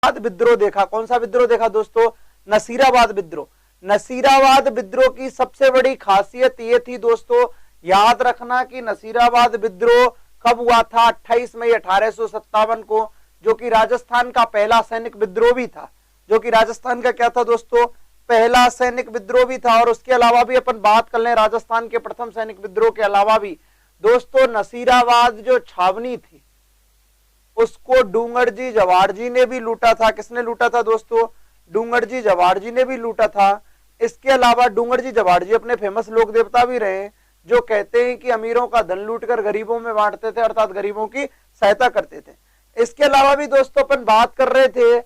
नसीराबाद विद्रोह देखा। कौन सा विद्रोह देखा दोस्तों? नसीराबाद विद्रोह। नसीराबाद विद्रोह की सबसे बड़ी खासियत ये थी दोस्तों, याद रखना कि नसीराबाद विद्रोह कब हुआ था? 28 मई 1857 को, जो कि राजस्थान का पहला सैनिक विद्रोह भी था। जो कि राजस्थान का क्या था दोस्तों? पहला सैनिक विद्रोह भी था। और उसके अलावा भी अपन बात कर लें राजस्थान के प्रथम सैनिक विद्रोह के अलावा भी दोस्तों, नसीराबाद जो छावनी थी उसको डूंगरजी जवाहरजी ने भी लूटा था। किसने लूटा था दोस्तों? डूंगरजी जवाहरजी ने भी लूटा था। इसके अलावा डूंगरजी जवाहरजी अपने फेमस लोक देवता भी रहे, जो कहते हैं कि अमीरों का धन लूटकर गरीबों में बांटते थे, अर्थात गरीबों की सहायता करते थे। इसके अलावा भी दोस्तों अपन बात कर रहे थे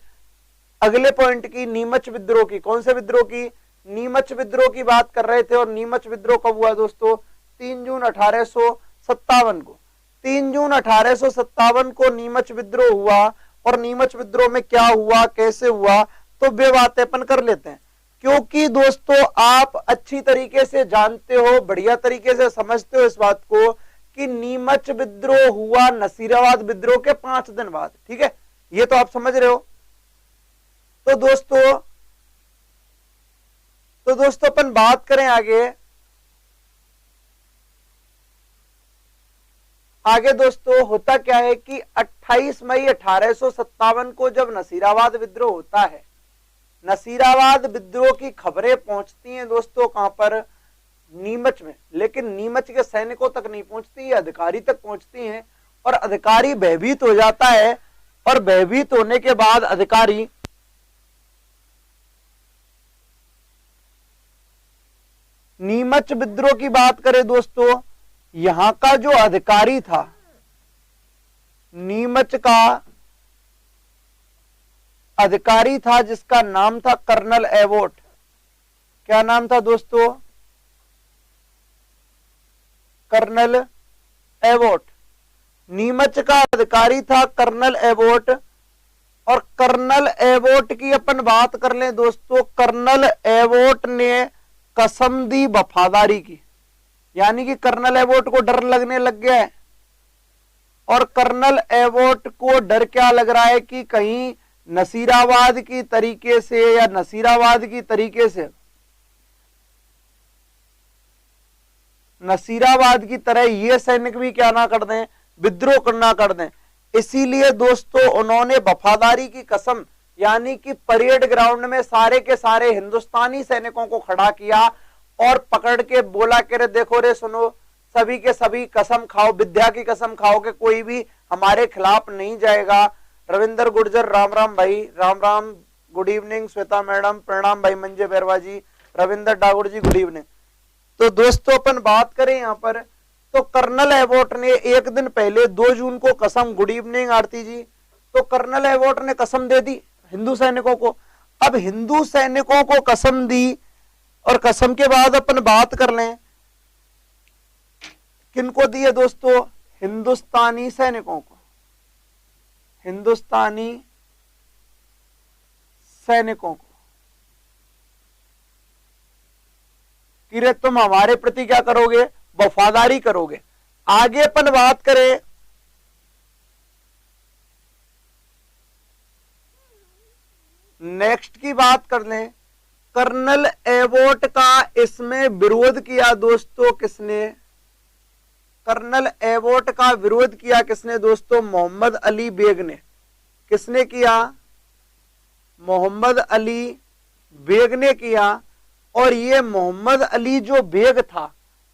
अगले पॉइंट की, नीमच विद्रोह की। कौन से विद्रोह की? नीमच विद्रोह की बात कर रहे थे। और नीमच विद्रोह कब हुआ दोस्तों? 3 जून 1857 को। 3 जून 1857 को नीमच विद्रोह हुआ। और नीमच विद्रोह में क्या हुआ, कैसे हुआ, तो वे बातें अपन कर लेते हैं, क्योंकि दोस्तों आप अच्छी तरीके से जानते हो, बढ़िया तरीके से समझते हो इस बात को कि नीमच विद्रोह हुआ नसीराबाद विद्रोह के 5 दिन बाद। ठीक है, ये तो आप समझ रहे हो। तो दोस्तों अपन बात करें आगे दोस्तों होता क्या है कि 28 मई 1857 को जब नसीराबाद विद्रोह होता है, नसीराबाद विद्रोह की खबरें पहुंचती हैं दोस्तों कहां पर? नीमच में। लेकिन नीमच के सैनिकों तक नहीं पहुंचती, अधिकारी तक पहुंचती हैं। और अधिकारी भयभीत हो जाता है। और भयभीत होने के बाद अधिकारी नीमच विद्रोह की बात करें दोस्तों, यहां का जो अधिकारी था, नीमच का अधिकारी था जिसका नाम था कर्नल एबोट। क्या नाम था दोस्तों? Colonel Abbott. नीमच का अधिकारी था कर्नल एबोट। और कर्नल एबोट की अपन बात कर लें दोस्तों, कर्नल एबोट ने कसम दी वफादारी की। यानी कि कर्नल एबोट को डर लगने लग गया है। और कर्नल एबोट को डर क्या लग रहा है कि कहीं नसीराबाद की तरीके से या नसीराबाद की तरीके से नसीराबाद की तरह ये सैनिक भी क्या ना कर दें, विद्रोह करना कर दें। इसीलिए दोस्तों उन्होंने वफादारी की कसम, यानी कि परेड ग्राउंड में सारे के सारे हिंदुस्तानी सैनिकों को खड़ा किया और पकड़ के बोला कि रे देखो रे सुनो, सभी के सभी कसम खाओ, विद्या की कसम खाओ कि कोई भी हमारे खिलाफ नहीं जाएगा। रविंदर गुर्जर राम राम भाई, Ram Ram, good evening Shweta madam, प्रणाम भाई मंजे बैरवा जी, रविंदर डागुर जी गुड इवनिंग। तो दोस्तों अपन बात करें यहां पर, तो कर्नल एबोट ने एक दिन पहले 2 जून को कसम, गुड इवनिंग आरती जी, तो कर्नल एबोट ने कसम दे दी हिंदू सैनिकों को। अब हिंदू सैनिकों को कसम दी और कसम के बाद अपन बात कर लें किनको दी है दोस्तों? हिंदुस्तानी सैनिकों को। हिंदुस्तानी सैनिकों को कि रे तुम हमारे प्रति क्या करोगे? वफादारी करोगे। आगे अपन बात करें नेक्स्ट की बात कर लें, कर्नल एबोट का इसमें विरोध किया दोस्तों किसने? कर्नल एबोट का विरोध किया किसने दोस्तों? मोहम्मद अली बेग ने। किसने किया? मोहम्मद अली बेग ने किया। और ये मोहम्मद अली जो बेग था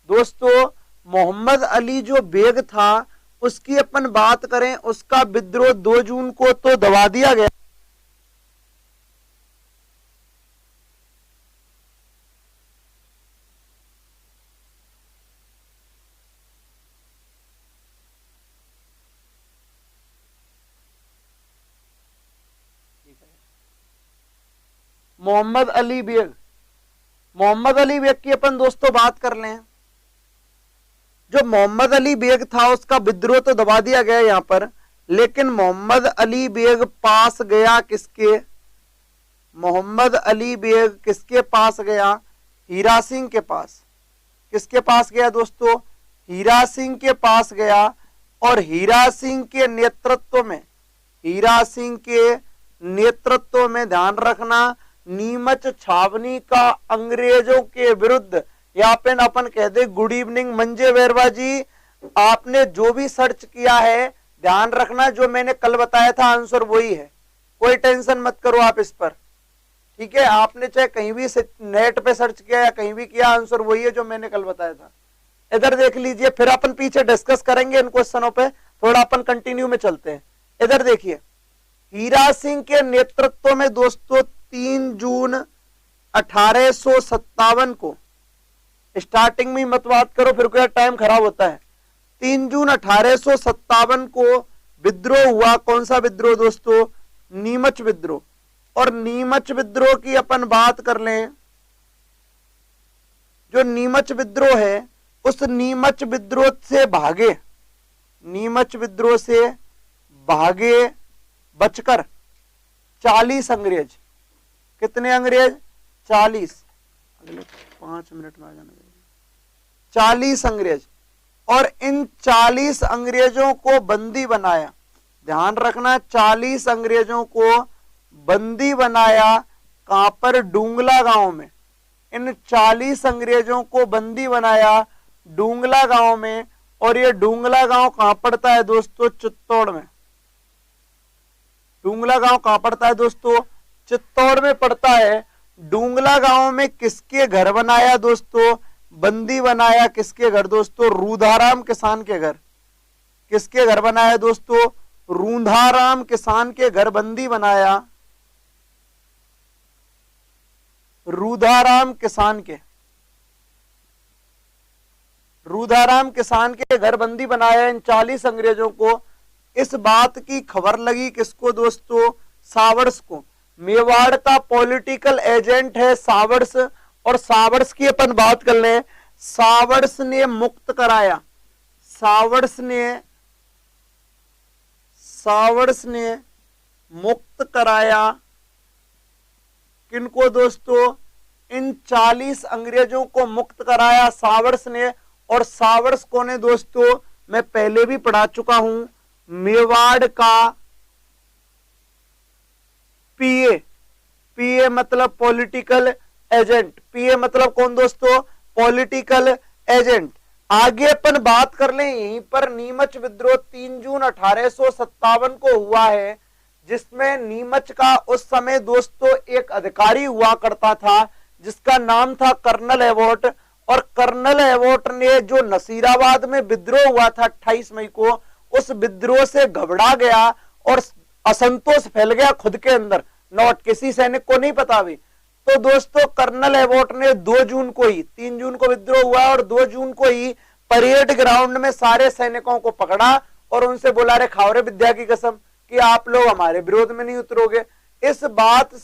दोस्तों, मोहम्मद अली जो बेग था उसकी अपन बात करें, उसका विद्रोह 2 जून को तो दबा दिया गया। मोहम्मद अली बेग, मोहम्मद अली बेग की अपन दोस्तों बात कर लें। जो मोहम्मद अली बेग था उसका विद्रोह तो दबा दिया गया यहां पर, लेकिन मोहम्मद अली बेग पास गया किसके? मोहम्मद अली बेग किसके पास गया? हीरा सिंह के पास। किसके पास गया दोस्तों? हीरा सिंह के पास गया। और हीरा सिंह के नेतृत्व में, हीरा सिंह के नेतृत्व में, ध्यान रखना, नीमच छावनी का अंग्रेजों के विरुद्ध, या फिर अपन कह दे गुड इवनिंग मंजे बैरवा जी, आपने जो भी सर्च किया है ध्यान रखना जो मैंने कल बताया था आंसर वही है, कोई टेंशन मत करो आप इस पर, ठीक है। आपने चाहे कहीं भी नेट पे सर्च किया या कहीं भी किया, आंसर वही है जो मैंने कल बताया था। इधर देख लीजिए, फिर अपन पीछे डिस्कस करेंगे इन क्वेश्चनों पे, थोड़ा अपन कंटिन्यू में चलते हैं। इधर देखिए, हीरा सिंह के नेतृत्व में दोस्तों 3 जून 1857 को, स्टार्टिंग में मत बात करो फिर कोई टाइम खराब होता है। 3 जून 1857 को विद्रोह हुआ। कौन सा विद्रोह दोस्तों? नीमच विद्रोह। और नीमच विद्रोह की अपन बात कर लें, जो नीमच विद्रोह है उस नीमच विद्रोह से भागे, नीमच विद्रोह से भागे बचकर 40 अंग्रेज। कितने अंग्रेज? 40। अगले 5 मिनट में आ जाना, 40 अंग्रेज। और इन 40 अंग्रेजों को बंदी बनाया। ध्यान रखना, 40 अंग्रेजों को बंदी बनाया। कहां पर? डूंगला गांव में। इन 40 अंग्रेजों को बंदी बनाया डूंगला गांव में। और ये डूंगला गांव कहां पड़ता है दोस्तों? चित्तौड़ में। डूंगला गांव कहां पड़ता है दोस्तों? चित्तौड़ में पड़ता है। डूंगला गांव में किसके घर बनाया दोस्तों? बंदी बनाया। किसके घर दोस्तों? रूधाराम किसान के घर। किसके घर बनाया दोस्तों? रूधाराम किसान के घर बंदी बनाया। रूधाराम किसान के, रूधाराम किसान के घर बंदी बनाया इन 40 अंग्रेजों को। इस बात की खबर लगी किसको दोस्तों? सावर्स को। मेवाड़ का पॉलिटिकल एजेंट है सावर्स। और सावर्स की अपन बात कर लें, सावर्स ने मुक्त कराया, सावर्स ने मुक्त कराया किनको दोस्तों? इन 40 अंग्रेजों को मुक्त कराया सावर्स ने। और सावर्स को ने दोस्तों मैं पहले भी पढ़ा चुका हूं, मेवाड़ का पीए। पीए मतलब पॉलिटिकल एजेंट। पीए मतलब कौन दोस्तों? Political agent. आगे अपन बात कर लें, यहीं पर नीमच विद्रोह 3 जून 1857 को हुआ है, जिसमें नीमच का उस समय दोस्तों एक अधिकारी हुआ करता था जिसका नाम था कर्नल एबॉट। और कर्नल एबॉट ने जो नसीराबाद में विद्रोह हुआ था 28 मई को, उस विद्रोह से घबरा गया और असंतोष फैल गया खुद के अंदर। नोट, किसी सैनिक को नहीं पता भी। तो दोस्तों कर्नल एबॉट ने 2 जून को ही, 3 जून को विद्रोह हुआ और 2 जून को ही परेड ग्राउंड में सारे सैनिकों को पकड़ा और उनसे बोला, रे खाओ विद्या की कसम कि आप लोग हमारे विरोध में नहीं उतरोगे। इस बात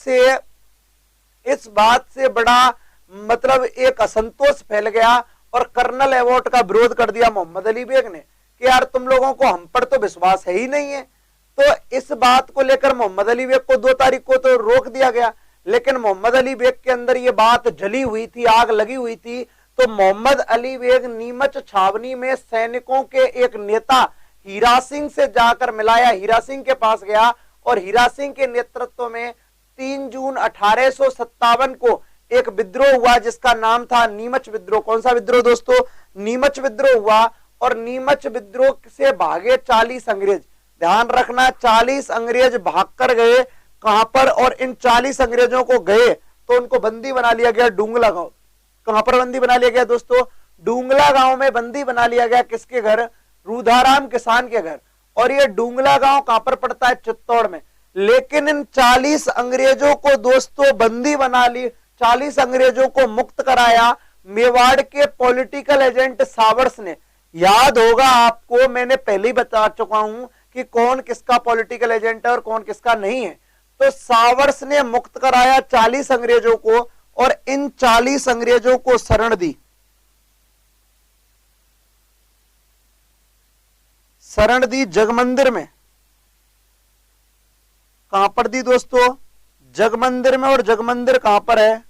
से बड़ा मतलब एक असंतोष फैल गया और कर्नल एबॉट का विरोध कर दिया मोहम्मद अली बेग ने कि यार तुम लोगों को हम पर तो विश्वास है ही नहीं है। तो इस बात को लेकर मोहम्मद अली बेग को 2 तारीख को तो रोक दिया गया। लेकिन मोहम्मद अली बेग के अंदर ये बात जली हुई थी, आग लगी हुई थी। तो मोहम्मद अली बेग नीमच छावनी में सैनिकों के एक नेता हीरा सिंह से जाकर मिलाया, हीरा सिंह के पास गया और हीरा सिंह के नेतृत्व में 3 जून 1857 को एक विद्रोह हुआ जिसका नाम था नीमच विद्रोह। कौन सा विद्रोह दोस्तों? नीमच विद्रोह हुआ। और नीमच विद्रोह से भागे 40 अंग्रेज। ध्यान रखना, 40 अंग्रेज भागकर गए। कहां पर? और इन 40 अंग्रेजों को गए तो उनको बंदी बना लिया गया डूंगला गांव। कहां पर बंदी बना लिया गया दोस्तों? डूंगला गांव में बंदी बना लिया गया। किसके घर? रूधाराम किसान के घर। और ये डूंगला गांव कहां पर पड़ता है? चित्तौड़ में। लेकिन इन 40 अंग्रेजों को दोस्तों बंदी बना ली, 40 अंग्रेजों को मुक्त कराया मेवाड़ के पॉलिटिकल एजेंट सावर्स ने। याद होगा आपको, मैंने पहले ही बता चुका हूं कि कौन किसका पॉलिटिकल एजेंट है और कौन किसका नहीं है। तो सावर्स ने मुक्त कराया 40 अंग्रेजों को और इन 40 अंग्रेजों को शरण दी। शरण दी जगमंदिर में। कहां पर दी दोस्तों? जगमंदिर में। और जगमंदिर कहां पर है?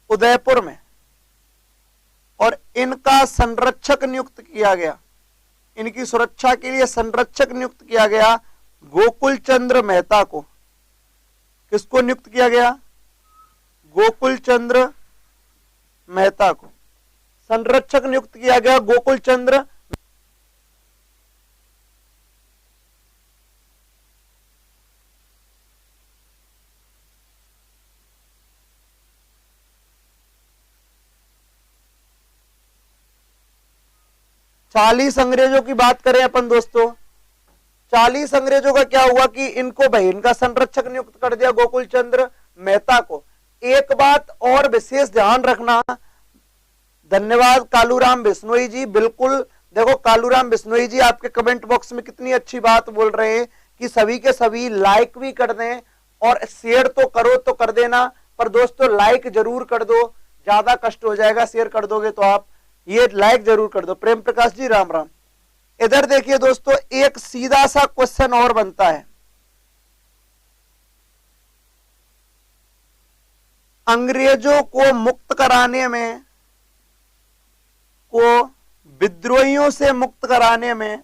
उदयपुर में। और इनका संरक्षक नियुक्त किया गया, इनकी सुरक्षा के लिए संरक्षक नियुक्त किया गया गोकुल चंद्र मेहता को। किसको नियुक्त किया गया? गोकुल चंद्र मेहता को संरक्षक नियुक्त किया गया, गोकुल चंद्र। चालीस अंग्रेजों की बात करें अपन दोस्तों, 40 अंग्रेजों का क्या हुआ कि इनको भाई इनका संरक्षक नियुक्त कर दिया गोकुल चंद्र मेहता को। एक बात और विशेष ध्यान रखना, धन्यवाद कालूराम बिश्नोई जी। बिल्कुल देखो कालूराम बिश्नोई जी आपके कमेंट बॉक्स में कितनी अच्छी बात बोल रहे हैं कि सभी के सभी लाइक भी कर दें और शेयर तो करो तो कर देना, पर दोस्तों लाइक जरूर कर दो, ज्यादा कष्ट हो जाएगा शेयर कर दोगे तो आप, ये लाइक जरूर कर दो। प्रेम प्रकाश जी राम राम। इधर देखिए दोस्तों, एक सीधा सा क्वेश्चन और बनता है, अंग्रेजों को मुक्त कराने में, को विद्रोहियों से मुक्त कराने में,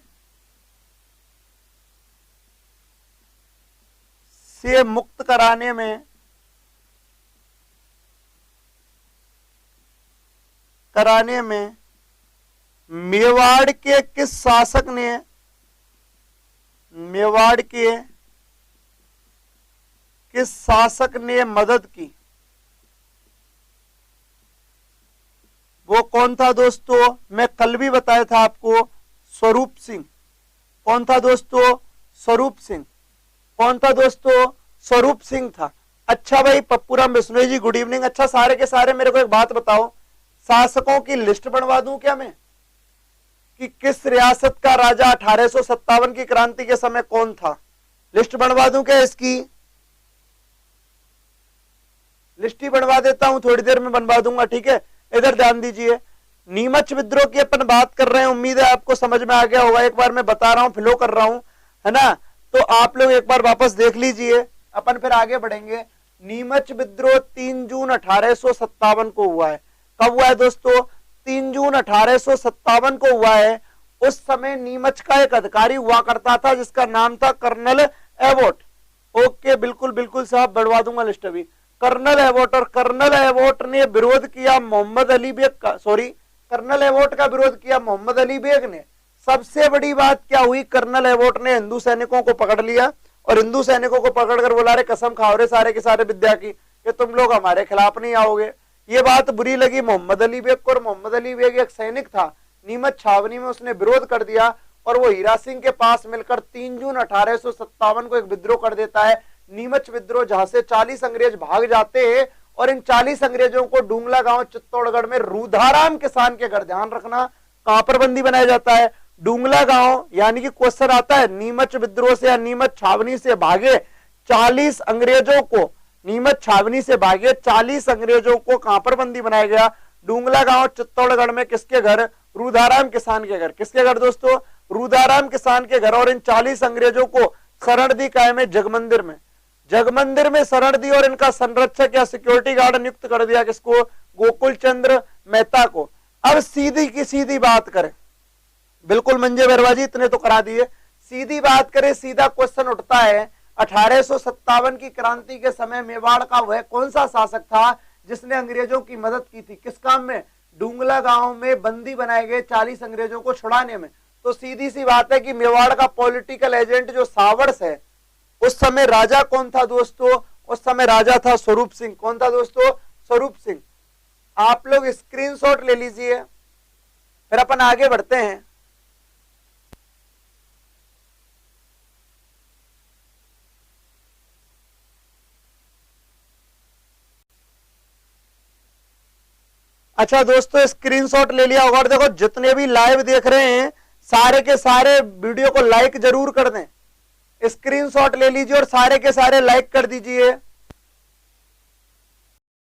कराने में मेवाड़ के किस शासक ने, मेवाड़ के किस शासक ने मदद की? वो कौन था दोस्तों? मैं कल भी बताया था आपको, स्वरूप सिंह। कौन था दोस्तों? स्वरूप सिंह। कौन था दोस्तों? स्वरूप सिंह था। अच्छा भाई पप्पूराम बिश्नोई जी गुड इवनिंग। अच्छा सारे के सारे मेरे को एक बात बताओ, शासकों की लिस्ट बनवा दूं क्या मैं कि किस रियासत का राजा 1857 की क्रांति के समय कौन था? लिस्ट बनवा दूं क्या इसकी? लिस्ट ही बनवा देता हूं, थोड़ी देर में बनवा दूंगा, ठीक है। इधर ध्यान दीजिए, नीमच विद्रोह की अपन बात कर रहे हैं, उम्मीद है आपको समझ में आ गया होगा। एक बार मैं बता रहा हूं, फ्लो कर रहा हूं, है ना, तो आप लोग एक बार वापस देख लीजिए, अपन फिर आगे बढ़ेंगे। नीमच विद्रोह 3 जून 1857 को हुआ है। कब हुआ है दोस्तों? 3 जून 1857 को हुआ है। उस समय नीमच का एक अधिकारी हुआ करता था जिसका नाम था कर्नल एबोट। ओके बिल्कुल बिल्कुल साहब, बढ़वा दूंगा लिस्ट अभी। कर्नल एबोट, और कर्नल एबोट ने विरोध किया मोहम्मद अली बेग का, सॉरी कर्नल एबोट का विरोध किया मोहम्मद अली बेग ने। सबसे बड़ी बात क्या हुई, कर्नल एबोट ने हिंदू सैनिकों को पकड़ लिया और हिंदू सैनिकों को पकड़कर बोला रे कसम खाओ रे सारे के सारे विद्या की कि तुम लोग हमारे खिलाफ नहीं आओगे। ये बात बुरी लगी मोहम्मद अली बेग को, और मोहम्मद अली बेग एक सैनिक था, नीमच छावनी में उसने विरोध कर दिया और वो हीरा सिंह के पास मिलकर 3 जून 1857 को एक विद्रोह कर देता है, नीमच विद्रोह, जहां से 40 अंग्रेज भाग जाते हैं और इन 40 अंग्रेजों को डूंगला गांव चित्तौड़गढ़ में रूधाराम किसान के घर, ध्यान रखना, कहां पर बंदी बनाया जाता है? डूंगला गांव। यानी कि क्वेश्चन आता है नीमच विद्रोह से या नीमच छावनी से भागे 40 अंग्रेजों को, नीमच छावनी से भागे 40 अंग्रेजों को कहां पर बंदी बनाया गया? डूंगला गांव चित्तौड़गढ़ में। किसके घर? रूधाराम किसान के घर। किसके घर दोस्तों? रूधाराम किसान के घर। और इन 40 अंग्रेजों को शरण दी कायम में जगमंदिर में, जगमंदिर में शरण दी और इनका संरक्षक या सिक्योरिटी गार्ड नियुक्त कर दिया। किसको? गोकुल चंद्र मेहता को। अब सीधी की सीधी बात करें, बिल्कुल मंजे बरवाजी इतने तो करा दिए, सीधी बात करें, सीधा क्वेश्चन उठता है 1857 की क्रांति के समय मेवाड़ का वह कौन सा शासक था जिसने अंग्रेजों की मदद की थी? किस काम में? डूंगला गांव में बंदी बनाए गए 40 अंग्रेजों को छुड़ाने में। तो सीधी सी बात है कि मेवाड़ का पॉलिटिकल एजेंट जो सावर्स है, उस समय राजा कौन था दोस्तों? उस समय राजा था स्वरूप सिंह। कौन था दोस्तों? स्वरूप सिंह। आप लोग स्क्रीनशॉट ले लीजिए, फिर अपन आगे बढ़ते हैं। अच्छा दोस्तों स्क्रीनशॉट ले लिया होगा, और देखो जितने भी लाइव देख रहे हैं सारे के सारे वीडियो को लाइक जरूर कर दें, स्क्रीनशॉट ले लीजिए और सारे के सारे लाइक कर दीजिए।